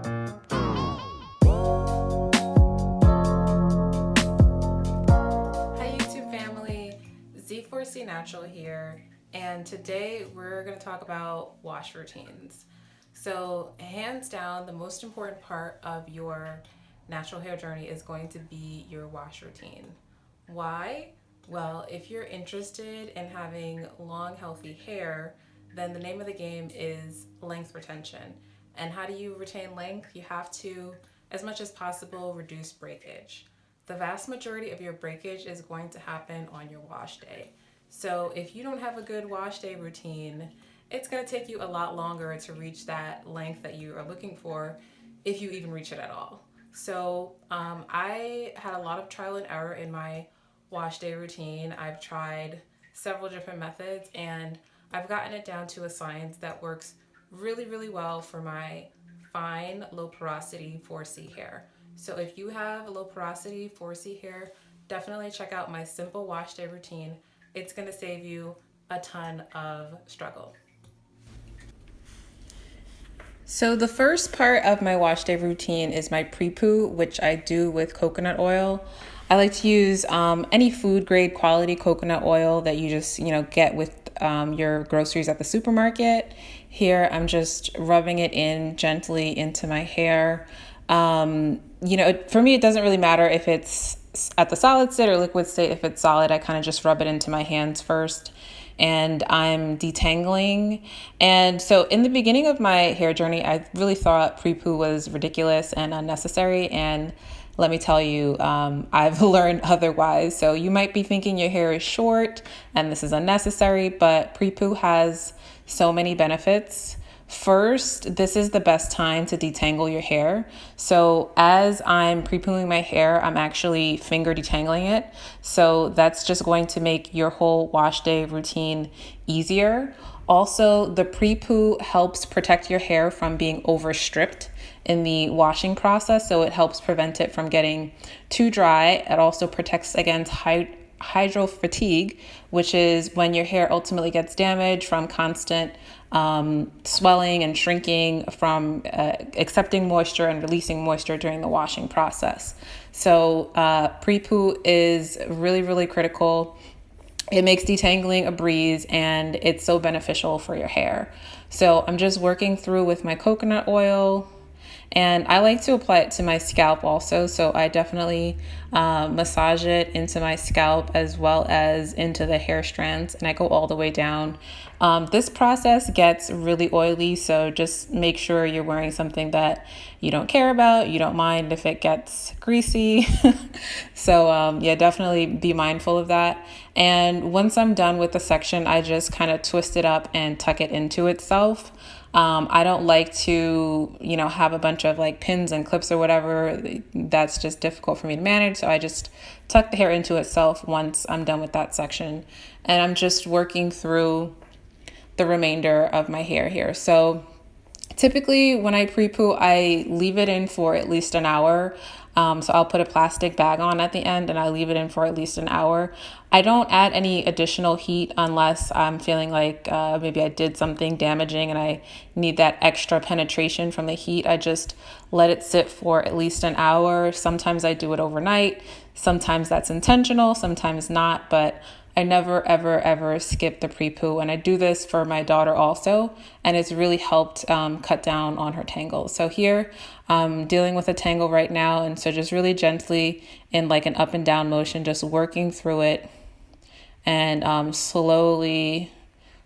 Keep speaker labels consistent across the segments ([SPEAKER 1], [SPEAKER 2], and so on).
[SPEAKER 1] Hi YouTube family, Z4C Natural here, and today we're going to talk about wash routines. So hands down, the most important part of your natural hair journey is going to be your wash routine. Why? Well, if you're interested in having long, healthy hair, then the name of the game is length retention. And how do you retain length? You have to, as much as possible, reduce breakage. The vast majority of your breakage is going to happen on your wash day. So if you don't have a good wash day routine, it's going to take you a lot longer to reach that length that you are looking for, if you even reach it at all. So I had a lot of trial and error in my wash day routine. I've tried several different methods and I've gotten it down to a science that works really, really well for my fine, low porosity 4C hair. So if you have low porosity 4C hair, definitely check out my simple wash day routine. It's going to save you a ton of struggle. So the first part of my wash day routine is my Prepoo, which I do with coconut oil. I like to use any food grade quality coconut oil that you just get with your groceries at the supermarket. Here I'm just rubbing it in gently into my hair. For me it doesn't really matter if it's at the solid state or liquid state. If it's solid, I kind of just rub it into my hands first. And I'm detangling. And so in the beginning of my hair journey, I really thought Prepoo was ridiculous and unnecessary. And let me tell you, I've learned otherwise. So you might be thinking your hair is short and this is unnecessary, but Prepoo has so many benefits. First, this is the best time to detangle your hair. So as I'm pre-pooing my hair, I'm actually finger detangling it. So that's just going to make your whole wash day routine easier. Also, the pre-poo helps protect your hair from being overstripped in the washing process. So it helps prevent it from getting too dry. It also protects against hydro fatigue, which is when your hair ultimately gets damaged from constant swelling and shrinking from accepting moisture and releasing moisture during the washing process. So Prepoo is really, really critical. It makes detangling a breeze and it's so beneficial for your hair. So I'm just working through with my coconut oil. And I like to apply it to my scalp also. So I definitely massage it into my scalp as well as into the hair strands. And I go all the way down. This process gets really oily. So just make sure you're wearing something that you don't care about. You don't mind if it gets greasy. So definitely be mindful of that. And once I'm done with the section, I just kind of twist it up and tuck it into itself. I don't like to, have a bunch of like pins and clips or whatever. That's just difficult for me to manage. So I just tuck the hair into itself once I'm done with that section. And I'm just working through the remainder of my hair here. So typically when I pre-poo, I leave it in for at least an hour. So I'll put a plastic bag on at the end and I leave it in for at least an hour. I don't add any additional heat unless I'm feeling like maybe I did something damaging and I need that extra penetration from the heat. I just let it sit for at least an hour. Sometimes I do it overnight. Sometimes that's intentional, sometimes not, but I never, ever, ever skip the pre-poo. And I do this for my daughter also. And it's really helped cut down on her tangles. So here I'm dealing with a tangle right now. And so just really gently in like an up and down motion, just working through it and slowly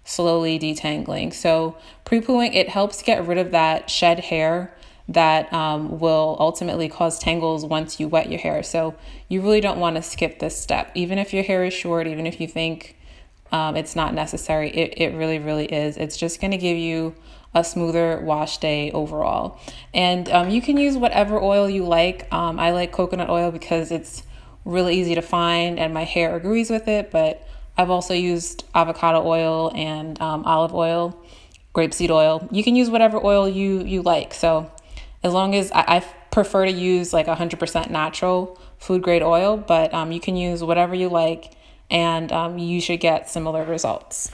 [SPEAKER 1] detangling. So pre-pooing, it helps get rid of that shed hair that will ultimately cause tangles once you wet your hair. So you really don't want to skip this step. Even if your hair is short, even if you think it's not necessary, it really, really is. It's just going to give you a smoother wash day overall. And you can use whatever oil you like. I like coconut oil because it's really easy to find and my hair agrees with it, but I've also used avocado oil and olive oil, grapeseed oil. You can use whatever oil you like. So as long as I prefer to use like 100% natural food grade oil, but you can use whatever you like and you should get similar results.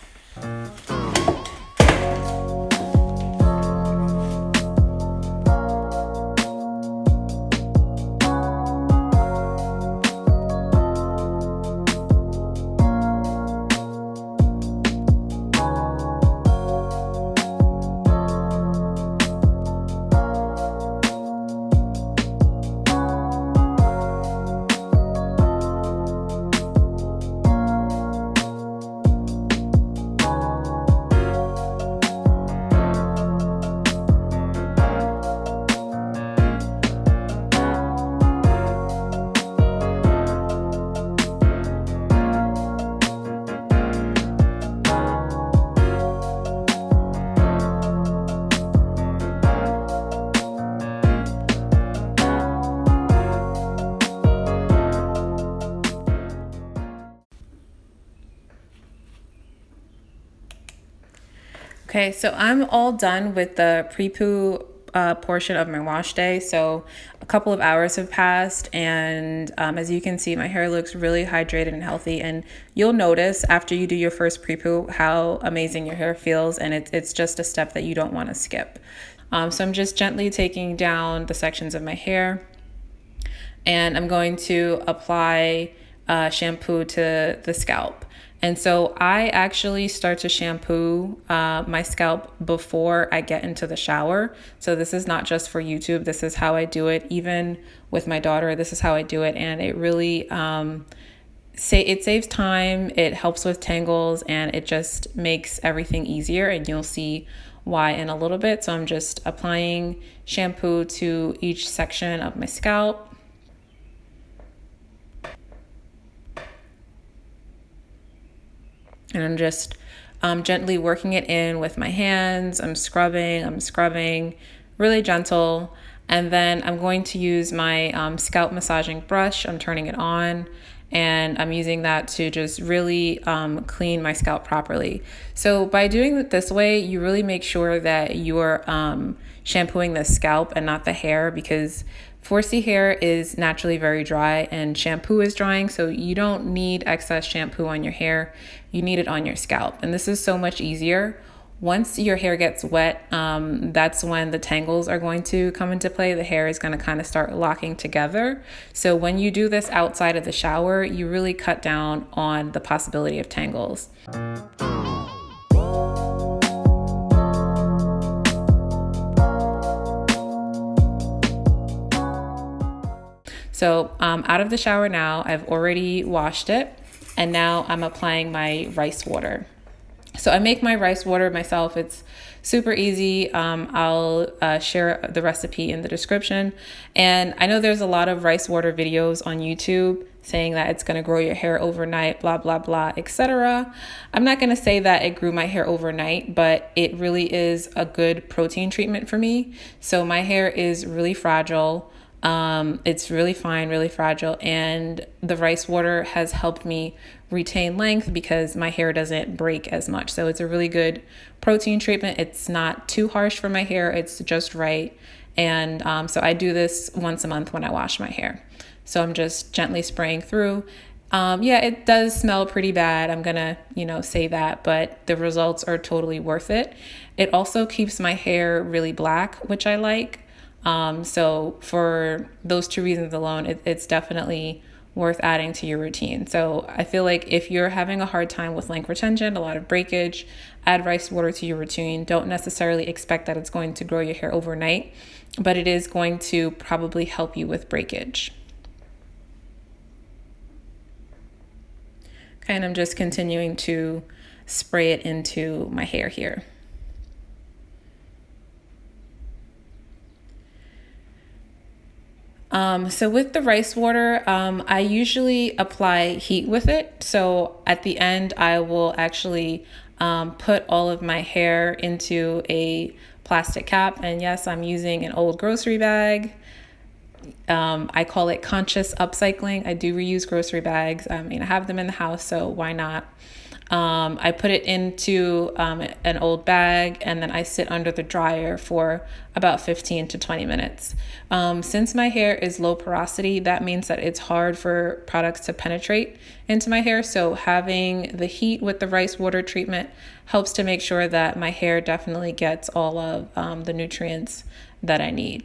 [SPEAKER 1] Okay, so I'm all done with the pre-poo portion of my wash day. So a couple of hours have passed, and as you can see, my hair looks really hydrated and healthy. And you'll notice after you do your first pre-poo how amazing your hair feels, and it's just a step that you don't want to skip. So I'm just gently taking down the sections of my hair, and I'm going to apply shampoo to the scalp. And so I actually start to shampoo my scalp before I get into the shower. So this is not just for YouTube. This is how I do it. Even with my daughter, this is how I do it. And it really it saves time. It helps with tangles, and it just makes everything easier. And you'll see why in a little bit. So I'm just applying shampoo to each section of my scalp. And I'm just gently working it in with my hands. I'm scrubbing, really gentle. And then I'm going to use my scalp massaging brush. I'm turning it on, and I'm using that to just really clean my scalp properly. So by doing it this way, you really make sure that you're shampooing the scalp and not the hair, because 4C hair is naturally very dry and shampoo is drying, so you don't need excess shampoo on your hair. You need it on your scalp, and this is so much easier. Once your hair gets wet, that's when the tangles are going to come into play. The hair is going to kind of start locking together. So when you do this outside of the shower, you really cut down on the possibility of tangles. So out of the shower now, I've already washed it, and now I'm applying my rice water. So I make my rice water myself. It's super easy. I'll share the recipe in the description. And I know there's a lot of rice water videos on YouTube saying that it's going to grow your hair overnight, blah, blah, blah, etc. I'm not going to say that it grew my hair overnight, but it really is a good protein treatment for me. So my hair is really fragile. It's really fine, really fragile, and the rice water has helped me retain length because my hair doesn't break as much. So it's a really good protein treatment. It's not too harsh for my hair. It's just right. And so I do this once a month when I wash my hair. So I'm just gently spraying through. Yeah, it does smell pretty bad. I'm gonna, say that, but the results are totally worth it. It also keeps my hair really black, which I like. So for those two reasons alone, it's definitely worth adding to your routine. So I feel like if you're having a hard time with length retention, a lot of breakage, add rice water to your routine. Don't necessarily expect that it's going to grow your hair overnight, but it is going to probably help you with breakage. Okay, and I'm just continuing to spray it into my hair here. So with the rice water, I usually apply heat with it. So at the end, I will actually put all of my hair into a plastic cap. And yes, I'm using an old grocery bag. I call it conscious upcycling. I do reuse grocery bags. I mean, I have them in the house, so why not? I put it into an old bag, and then I sit under the dryer for about 15 to 20 minutes. Since my hair is low porosity, that means that it's hard for products to penetrate into my hair. So having the heat with the rice water treatment helps to make sure that my hair definitely gets all of the nutrients that I need.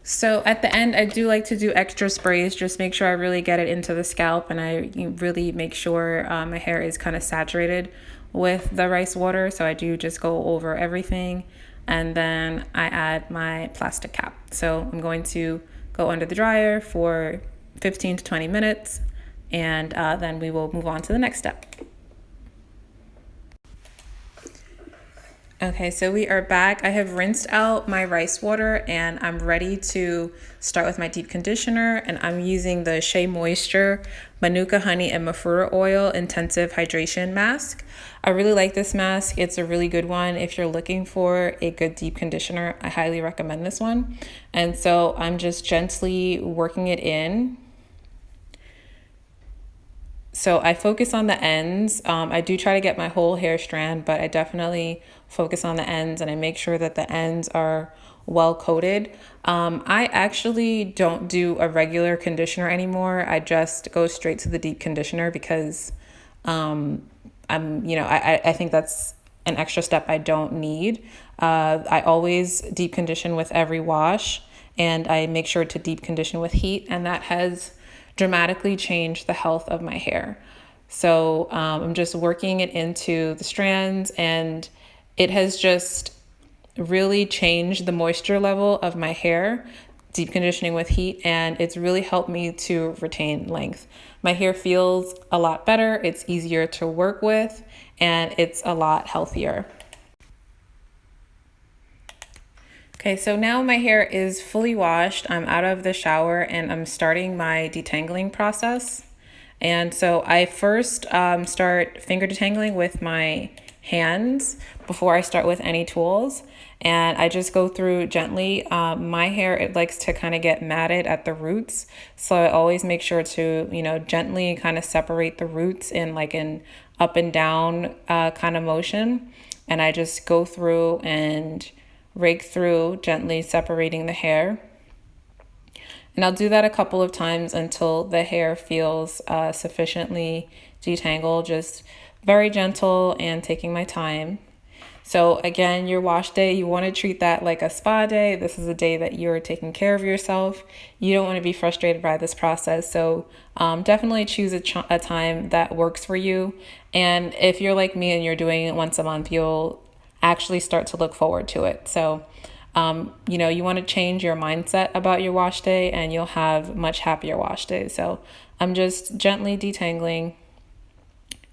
[SPEAKER 1] So at the end, I do like to do extra sprays, just make sure I really get it into the scalp, and I really make sure my hair is kind of saturated with the rice water. So I do just go over everything, and then I add my plastic cap. So I'm going to go under the dryer for 15 to 20 minutes, and then we will move on to the next step. Okay, so we are back. I have rinsed out my rice water and I'm ready to start with my deep conditioner. And I'm using the Shea Moisture Manuka Honey and Mafura Oil Intensive Hydration Mask. I really like this mask. It's a really good one. If you're looking for a good deep conditioner, I highly recommend this one. And so I'm just gently working it in. So I focus on the ends. I do try to get my whole hair strand, but I definitely focus on the ends and I make sure that the ends are well coated. I actually don't do a regular conditioner anymore. I just go straight to the deep conditioner because I think that's an extra step I don't need. I always deep condition with every wash and I make sure to deep condition with heat, and that has dramatically changed the health of my hair. So I'm just working it into the strands and it has just really changed the moisture level of my hair, deep conditioning with heat, and it's really helped me to retain length. My hair feels a lot better, it's easier to work with, and it's a lot healthier. Okay, so now my hair is fully washed. I'm out of the shower and I'm starting my detangling process. And so I first start finger detangling with my hands before I start with any tools. And I just go through gently. My hair, it likes to kind of get matted at the roots. So I always make sure to, gently kind of separate the roots in like an up and down kind of motion. And I just go through and rake through, gently separating the hair. And I'll do that a couple of times until the hair feels sufficiently detangled, just very gentle and taking my time. So again, your wash day, you want to treat that like a spa day. This is a day that you're taking care of yourself. You don't want to be frustrated by this process. So definitely choose a time that works for you. And if you're like me and you're doing it once a month, you'll actually start to look forward to it. So, you want to change your mindset about your wash day and you'll have much happier wash days. So I'm just gently detangling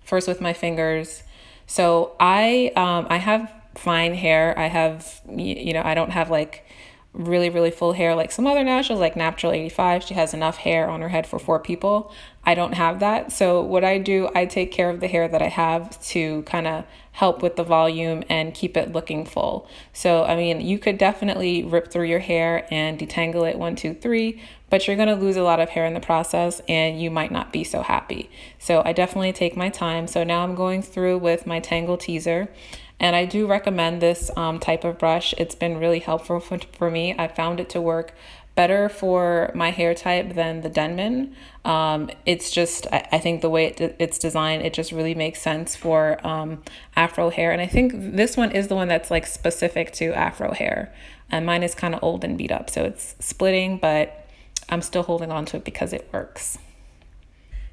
[SPEAKER 1] first with my fingers. So I have fine hair. I have, I don't have like really, really full hair like some other naturals, like Natural 85. She has enough hair on her head for 4 people. I don't have that. So what I do, I take care of the hair that I have to kind of help with the volume and keep it looking full. So, I mean, you could definitely rip through your hair and detangle it 1, 2, 3, but you're going to lose a lot of hair in the process and you might not be so happy. So I definitely take my time. So now I'm going through with my Tangle teezer. And I do recommend this type of brush. It's been really helpful for me. I found it to work better for my hair type than the Denman. It's just, I think the way it's designed, it just really makes sense for Afro hair. And I think this one is the one that's like specific to Afro hair. And mine is kind of old and beat up, so it's splitting, but I'm still holding on to it because it works.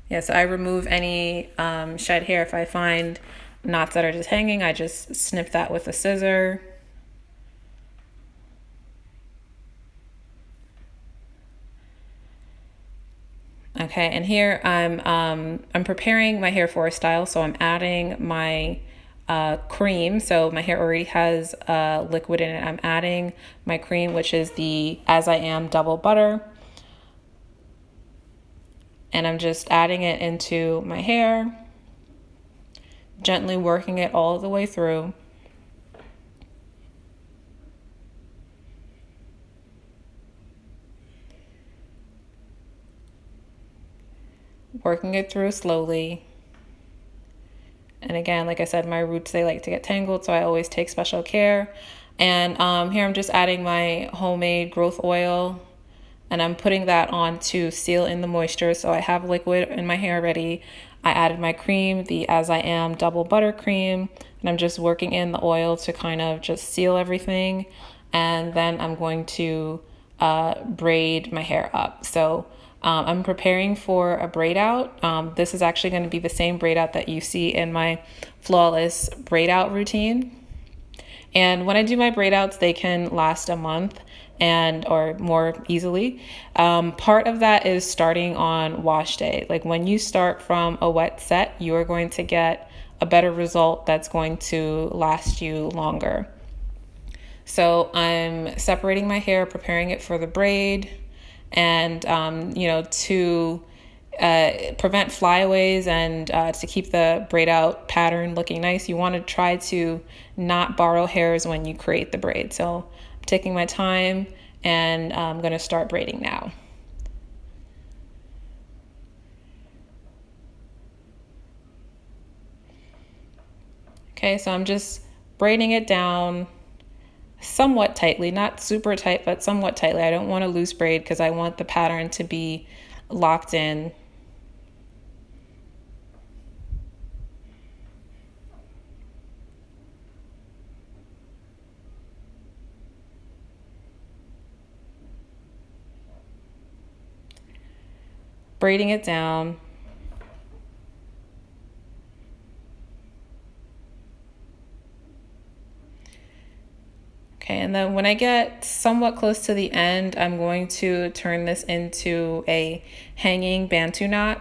[SPEAKER 1] Yeah, so I remove any shed hair. If I find knots that are just hanging, I just snip that with a scissor. Okay, and here I'm preparing my hair for a style, so I'm adding my cream. So my hair already has liquid in it. I'm adding my cream, which is the As I Am Double Butter. And I'm just adding it into my hair, gently working it all the way through. Working it through slowly. And again, like I said, my roots, they like to get tangled, so I always take special care. And here I'm just adding my homemade growth oil, and I'm putting that on to seal in the moisture. So I have liquid in my hair ready. I added my cream, the As I Am Double Butter Cream, and I'm just working in the oil to kind of just seal everything. And then I'm going to braid my hair up. So I'm preparing for a braid out. This is actually going to be the same braid out that you see in my flawless braid out routine. And when I do my braid outs, they can last a month and or more easily. Part of that is starting on wash day. Like when you start from a wet set, you are going to get a better result that's going to last you longer. So I'm separating my hair, preparing it for the braid, and to prevent flyaways and to keep the braid out pattern looking nice, you want to try to not borrow hairs when you create the braid. So I'm taking my time, and I'm going to start braiding now. Okay, so I'm just braiding it down somewhat tightly, not super tight, but somewhat tightly. I don't want a loose braid because I want the pattern to be locked in. Braiding it down. Okay, and then when I get somewhat close to the end, I'm going to turn this into a hanging bantu knot.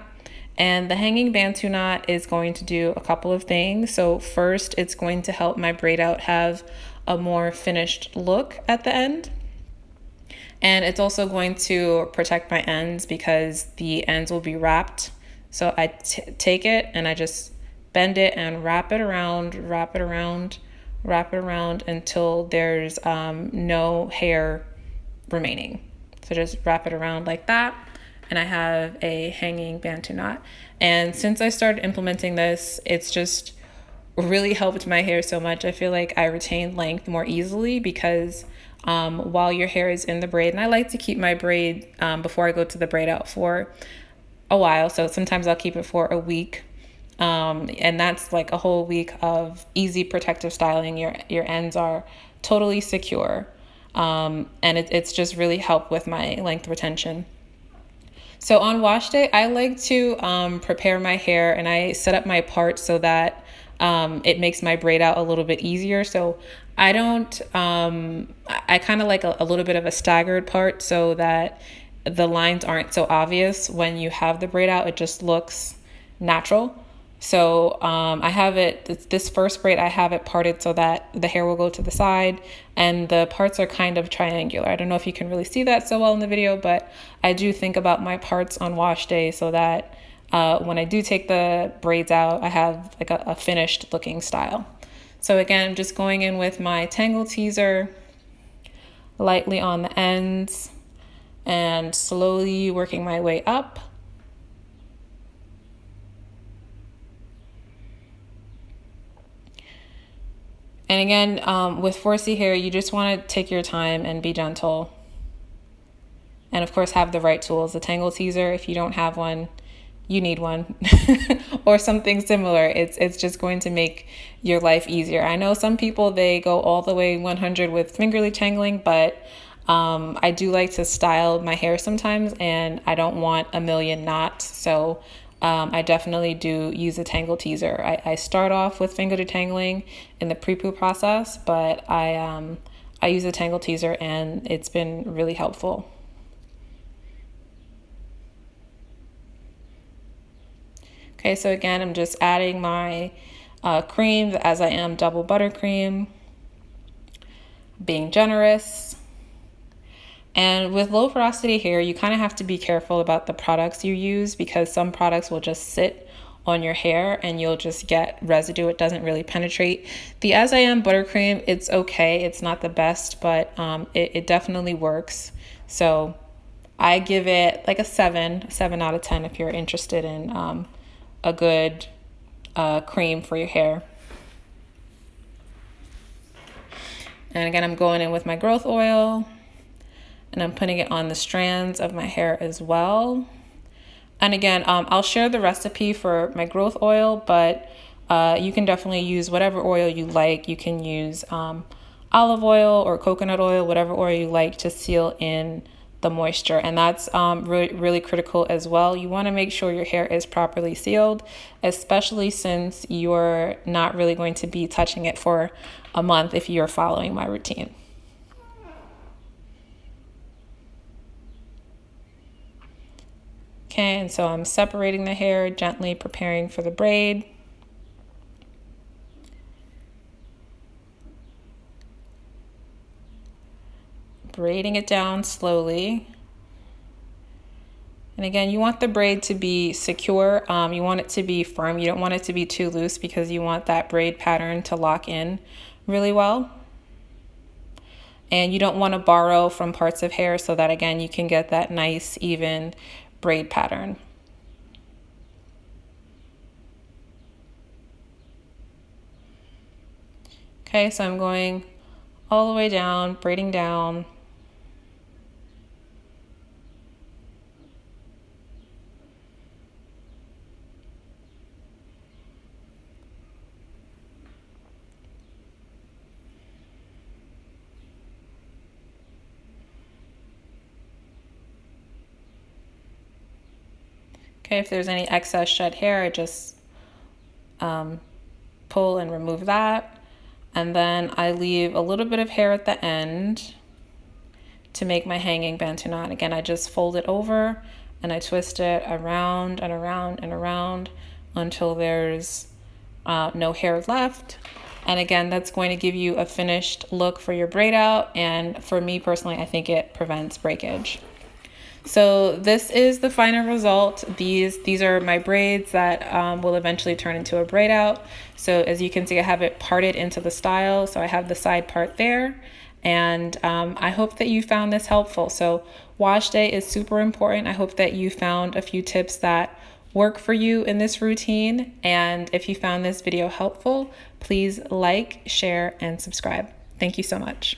[SPEAKER 1] And the hanging bantu knot is going to do a couple of things. So first, it's going to help my braid out have a more finished look at the end. And it's also going to protect my ends because the ends will be wrapped. So I take it and I just bend it and wrap it around, wrap it around, wrap it around until there's no hair remaining. So just wrap it around like that, and I have a hanging bantu knot. And since I started implementing this, it's just really helped my hair so much. I feel like I retain length more easily because while your hair is in the braid, and I like to keep my braid before I go to the braid out for a while. So sometimes I'll keep it for a week. And that's like a whole week of easy protective styling. Your ends are totally secure. And it's just really helped with my length retention. So on wash day, I like to prepare my hair, and I set up my parts so that it makes my braid out a little bit easier. So I don't, I kind of like a little bit of a staggered part so that the lines aren't so obvious when you have the braid out. It just looks natural. So I have this first braid, I have it parted so that the hair will go to the side, and the parts are kind of triangular. I don't know if you can really see that so well in the video, but I do think about my parts on wash day so that when I do take the braids out, I have like a finished looking style. So again, I'm just going in with my Tangle teezer, lightly on the ends, and slowly working my way up. And again, with 4C hair, you just want to take your time and be gentle. And of course, have the right tools. The Tangle teezer, if you don't have one, you need one or something similar. It's just going to make your life easier. I know some people, they go all the way 100 with fingerly tangling, but I do like to style my hair sometimes, and I don't want a million knots. So I definitely do use a Tangle teezer. I start off with finger detangling in the Prepoo process, but I use a Tangle teezer, and it's been really helpful. Okay, so again, I'm just adding my cream as I am double buttercream, being generous. And with low porosity hair, you kind of have to be careful about the products you use because some products will just sit on your hair and you'll just get residue. It doesn't really penetrate. The As I Am buttercream, it's okay. It's not the best, but it definitely works. So I give it like a 7 out of 10 if you're interested in a good cream for your hair. And again, I'm going in with my growth oil, and I'm putting it on the strands of my hair as well. And again, I'll share the recipe for my growth oil, but you can definitely use whatever oil you like. You can use olive oil or coconut oil, whatever oil you like to seal in the moisture. And that's really critical as well. You want to make sure your hair is properly sealed, especially since you're not really going to be touching it for a month if you're following my routine. Okay, and so I'm separating the hair, gently preparing for the braid. braiding it down slowly. And again, you want the braid to be secure. You want it to be firm. You don't want it to be too loose because you want that braid pattern to lock in really well. And you don't want to borrow from parts of hair so that, again, you can get that nice, even braid pattern. Okay, so I'm going all the way down, braiding down. Okay, if there's any excess shed hair, I just pull and remove that. And then I leave a little bit of hair at the end to make my hanging bantu knot. Again, I just fold it over and I twist it around and around and around until there's no hair left. And again, that's going to give you a finished look for your braid out. And for me personally, I think it prevents breakage. So this is the final result. These are my braids that will eventually turn into a braid out. So as you can see, I have it parted into the style. So I have the side part there. And I hope that you found this helpful. So wash day is super important. I hope that you found a few tips that work for you in this routine. And if you found this video helpful, please like, share, and subscribe. Thank you so much.